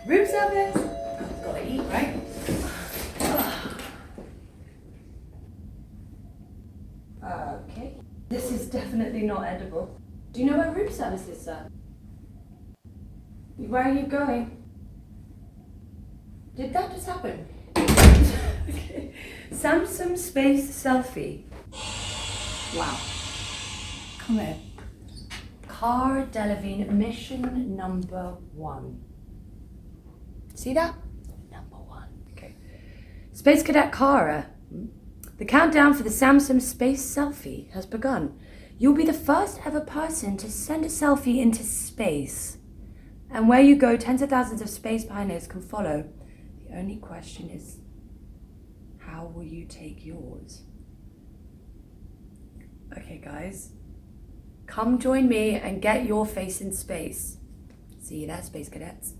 Room service. Gotta eat, right? Okay. This is definitely not edible. Do you know where room service is, sir? Where are you going? Did that just happen? Okay. Samsung space selfie. Wow. Come here. Cara Develigne, mission number 1. See that? Number 1. Okay. Space Cadet Cara. The countdown for the Samsung space selfie has begun. You'll be the first ever person to send a selfie into space. And where you go, tens of thousands of space pioneers can follow. The only question is, how will you take yours? Okay, guys. Come join me and get your face in space. See you there, Space Cadets.